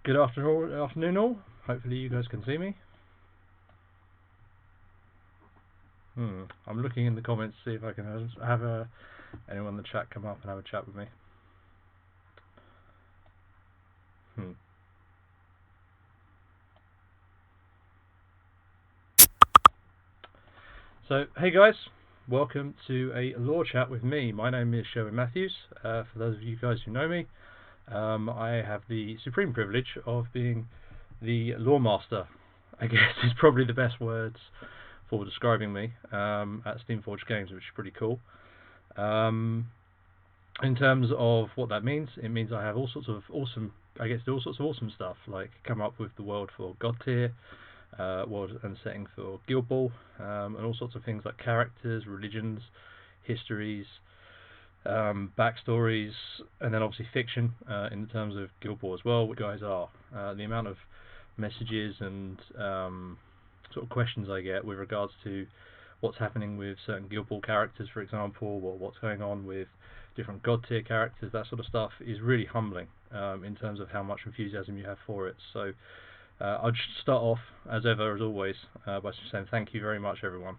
Good afternoon all. Hopefully you guys can see me. I'm looking in the comments to see if I can have anyone in the chat come up and have a chat with me. So, hey guys, welcome to a lore chat with me. My name is Sherwin Matthews. For those of you guys who know me, I have the supreme privilege of being the lore master, I guess is probably the best words for describing me, at Steamforged Games, which is pretty cool. In terms of what that means, it means I have all sorts of awesome, I get to do all sorts of awesome stuff, like come up with the world for Godtear, world and setting for Guild Ball, and all sorts of things like characters, religions, histories, backstories, and then obviously fiction in terms of Guild Ball as well, which you guys are. The amount of messages and sort of questions I get with regards to what's happening with certain Guild Ball characters, for example, or what's going on with different Godtear characters, that sort of stuff is really humbling in terms of how much enthusiasm you have for it. So I'll just start off, as ever, as always, by saying thank you very much, everyone.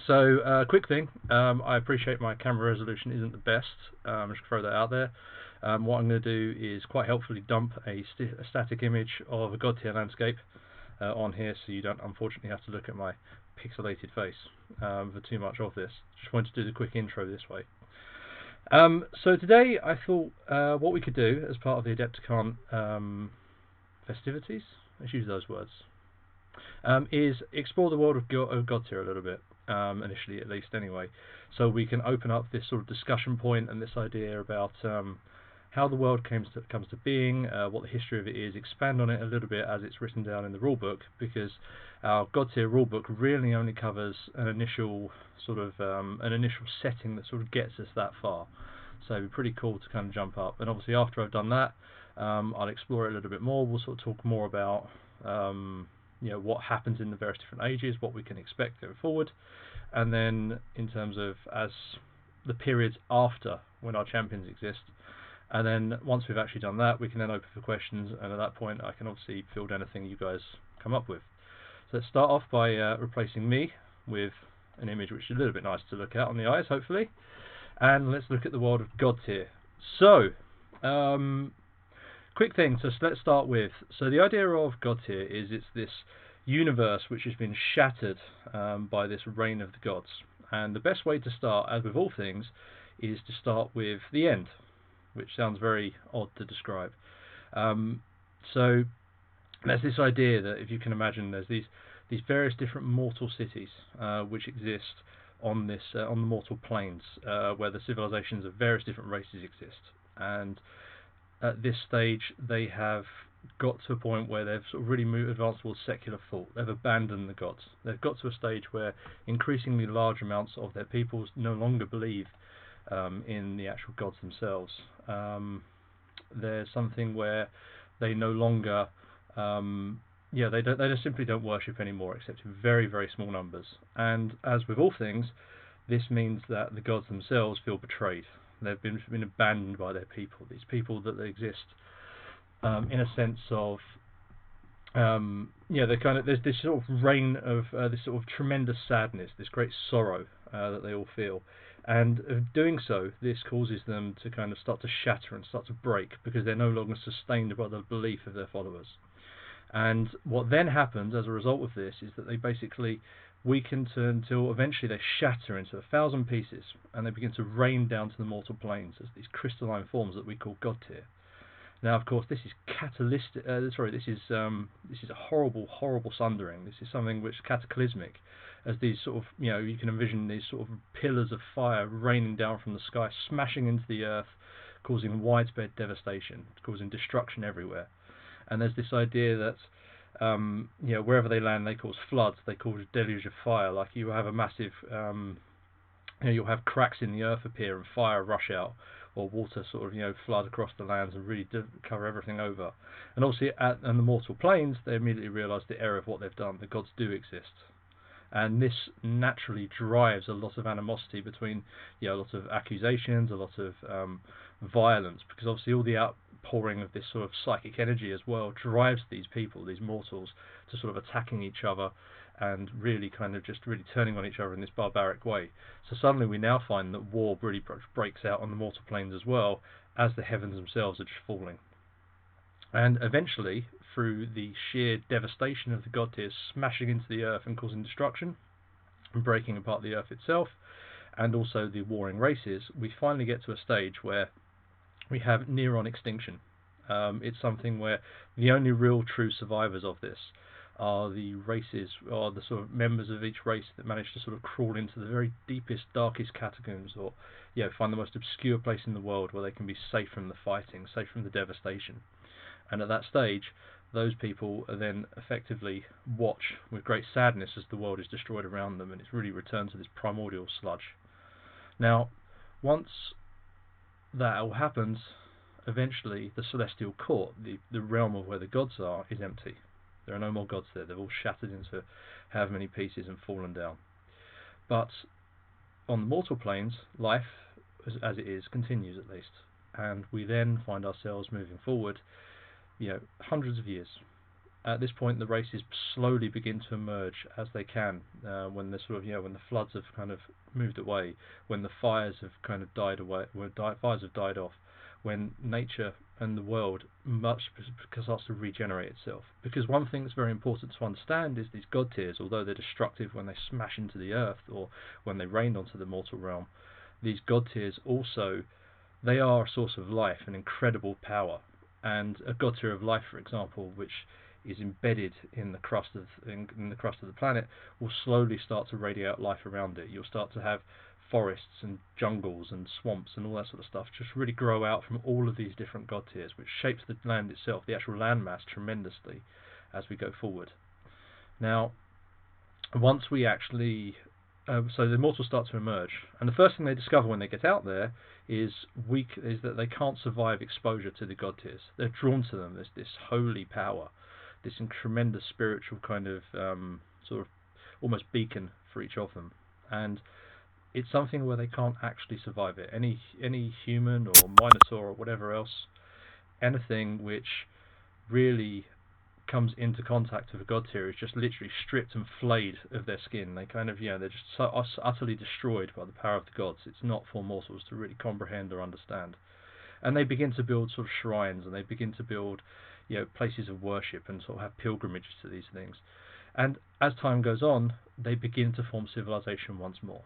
So, quick thing, I appreciate my camera resolution isn't the best, I'm just going to throw that out there. What I'm going to do is quite helpfully dump a static image of a Godtear landscape on here, so you don't unfortunately have to look at my pixelated face for too much of this. Just wanted to do the quick intro this way. So today I thought what we could do as part of the AdeptiCon festivities, let's use those words, is explore the world of Godtear a little bit, initially at least anyway, so we can open up this sort of discussion point and this idea about how the world comes to being, what the history of it is, expand on it a little bit as it's written down in the rulebook, because our Godtear rulebook really only covers an initial sort of an initial setting that sort of gets us that far. So it'd be pretty cool to kind of jump up, and obviously after I've done that, I'll explore it a little bit more. We'll sort of talk more about you know, what happens in the various different ages, what we can expect going forward, and then in terms of as the periods after when our champions exist. And then once we've actually done that, we can then open for questions, and at that point I can obviously field anything you guys come up with. So let's start off by replacing me with an image which is a little bit nice to look at on the eyes, hopefully. And let's look at the world of Godtear. So, quick thing, so let's start with, so the idea of Godtear is it's this universe which has been shattered by this reign of the gods. And the best way to start, as with all things, is to start with the end, which sounds very odd to describe. So there's this idea that, if you can imagine, there's these various different mortal cities which exist on this on the mortal planes, where the civilizations of various different races exist. And at this stage, they have got to a point where they've sort of really advanced towards secular thought. They've abandoned the gods. They've got to a stage where increasingly large amounts of their peoples no longer believe in the actual gods themselves. There's something where they no longer, they just simply don't worship anymore, except in very, very small numbers. And as with all things, this means that the gods themselves feel betrayed. They've been abandoned by their people. These people that they exist in a sense of, there's this sort of reign of this sort of tremendous sadness, this great sorrow that they all feel. And of doing so, this causes them to kind of start to shatter and start to break, because they're no longer sustained by the belief of their followers. And what then happens as a result of this is that they basically weaken until eventually they shatter into 1,000 pieces, and they begin to rain down to the mortal planes as these crystalline forms that we call Godtear. Now, of course, this is catalytic. This is a horrible, horrible sundering. This is something which is cataclysmic, as these sort of, you can envision these sort of pillars of fire raining down from the sky, smashing into the earth, causing widespread devastation, causing destruction everywhere. And there's this idea that wherever they land, they cause floods, they cause a deluge of fire. Like, you have a massive, you'll have cracks in the earth appear and fire rush out, or water sort of flood across the lands and really cover everything over. And obviously on the mortal planes, they immediately realise the error of what they've done. The gods do exist, and this naturally drives a lot of animosity between, a lot of accusations, a lot of violence, because obviously all the pouring of this sort of psychic energy as well drives these people, these mortals, to sort of attacking each other and really kind of just really turning on each other in this barbaric way. So suddenly we now find that war really breaks out on the mortal planes as well, as the heavens themselves are just falling. And eventually, through the sheer devastation of the Godtears smashing into the earth and causing destruction and breaking apart the earth itself, and also the warring races, we finally get to a stage where we have near-on extinction. It's something where the only real true survivors of this are the races, or the sort of members of each race that manage to sort of crawl into the very deepest, darkest catacombs, or find the most obscure place in the world where they can be safe from the fighting, safe from the devastation. And at that stage, those people are then effectively watch with great sadness as the world is destroyed around them, and it's really returned to this primordial sludge. Now, once that all happens, eventually the celestial court, the realm of where the gods are, is empty. There are no more gods there. They've all shattered into however many pieces and fallen down. But on the mortal planes, life, as it is, continues at least. And we then find ourselves moving forward, hundreds of years. At this point, the races slowly begin to emerge as they can, when the sort of when the floods have kind of moved away, when the fires have kind of died away, fires have died off, when nature and the world starts to regenerate itself. Because one thing that's very important to understand is these Godtears, although they're destructive when they smash into the earth or when they rain onto the mortal realm, these Godtears also, they are a source of life and incredible power. And a Godtear of life, for example, which is embedded in the crust of the planet, will slowly start to radiate out life around it. You'll start to have forests and jungles and swamps and all that sort of stuff just really grow out from all of these different Godtears, which shapes the land itself, the actual landmass, tremendously as we go forward. Now, once we actually so the mortals start to emerge, and the first thing they discover when they get out there is that they can't survive exposure to the Godtears. They're drawn to them. There's this holy power, this tremendous spiritual kind of sort of almost beacon for each of them, and it's something where they can't actually survive it. Any human or minotaur or whatever else, anything which really comes into contact with a Godtear is just literally stripped and flayed of their skin. They kind of, they're just so utterly destroyed by the power of the gods. It's not for mortals to really comprehend or understand. And they begin to build sort of shrines, and they begin to build, places of worship, and sort of have pilgrimages to these things. And as time goes on, they begin to form civilization once more.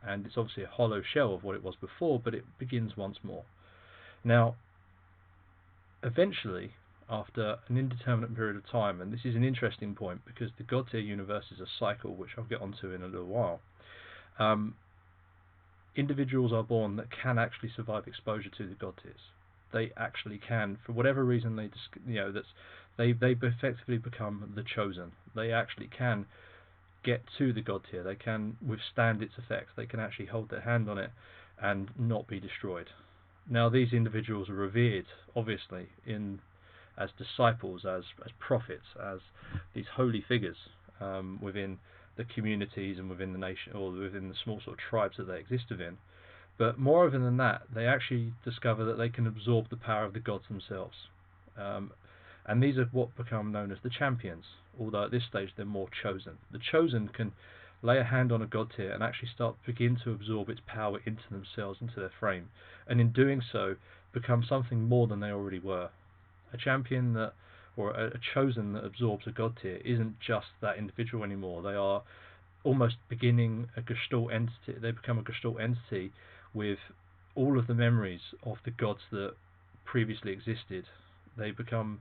And it's obviously a hollow shell of what it was before, but it begins once more. Now, eventually, after an indeterminate period of time, and this is an interesting point because the Godtear universe is a cycle, which I'll get onto in a little while, individuals are born that can actually survive exposure to the Godtears. They actually can, for whatever reason, they effectively become the chosen. They actually can get to the Godtear. They can withstand its effects. They can actually hold their hand on it and not be destroyed. Now, these individuals are revered, obviously, as disciples, as prophets, as these holy figures within the communities and within the nation, or within the small sort of tribes that they exist within. But moreover than that, they actually discover that they can absorb the power of the gods themselves. And these are what become known as the champions, although at this stage they're more chosen. The chosen can lay a hand on a Godtear and actually begin to absorb its power into themselves, into their frame, and in doing so become something more than they already were. A champion or a chosen that absorbs a Godtear isn't just that individual anymore. They are almost beginning a Gestalt entity. They become a Gestalt entity with all of the memories of the gods that previously existed. They become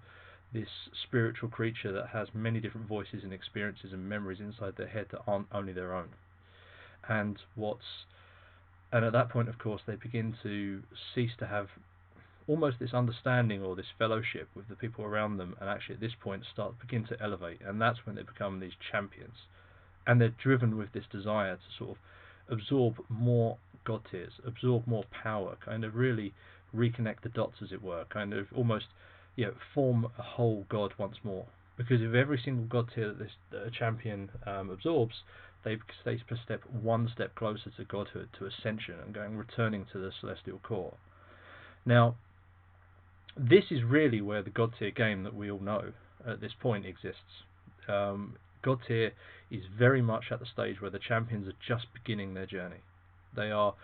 this spiritual creature that has many different voices and experiences and memories inside their head that aren't only their own. And at that point, of course, they begin to cease to have almost this understanding or this fellowship with the people around them, and actually at this point begin to elevate, and that's when they become these champions. And they're driven with this desire to sort of absorb more Godtears, absorb more power, kind of really reconnect the dots, as it were, kind of almost form a whole god once more. Because if every single Godtear that a champion absorbs, they step one step closer to godhood, to ascension, and returning to the celestial core. Now, This is really where the God-tier game that we all know at this point exists. God-tier is very much at the stage where the champions are just beginning their journey. They are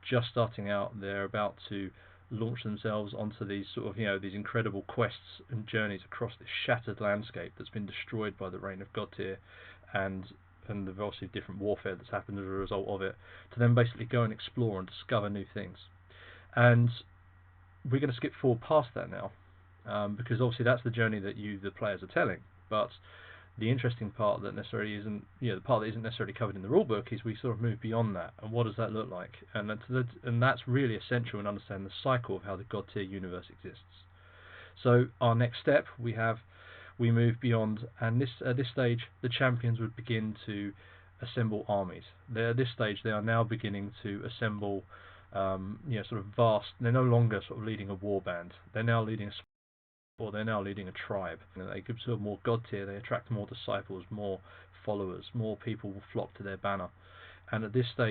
just starting out. They're about to launch themselves onto these sort of, these incredible quests and journeys across this shattered landscape that's been destroyed by the reign of God-tier and the obviously different warfare that's happened as a result of it, to then basically go and explore and discover new things. And we're going to skip forward past that now, because obviously that's the journey that the players, are telling. But the interesting part that necessarily isn't, the part that isn't necessarily covered in the rulebook, is we sort of move beyond that, and what does that look like? And that's really essential in understanding the cycle of how the God-tier universe exists. So our next step, we move beyond, and at this stage, the champions would begin to assemble armies. At this stage, they are now beginning to assemble, sort of vast. They're no longer sort of leading a war band. They're now leading a tribe. They give sort of more God-tier. They attract more disciples, more followers, more people will flock to their banner. And at this stage,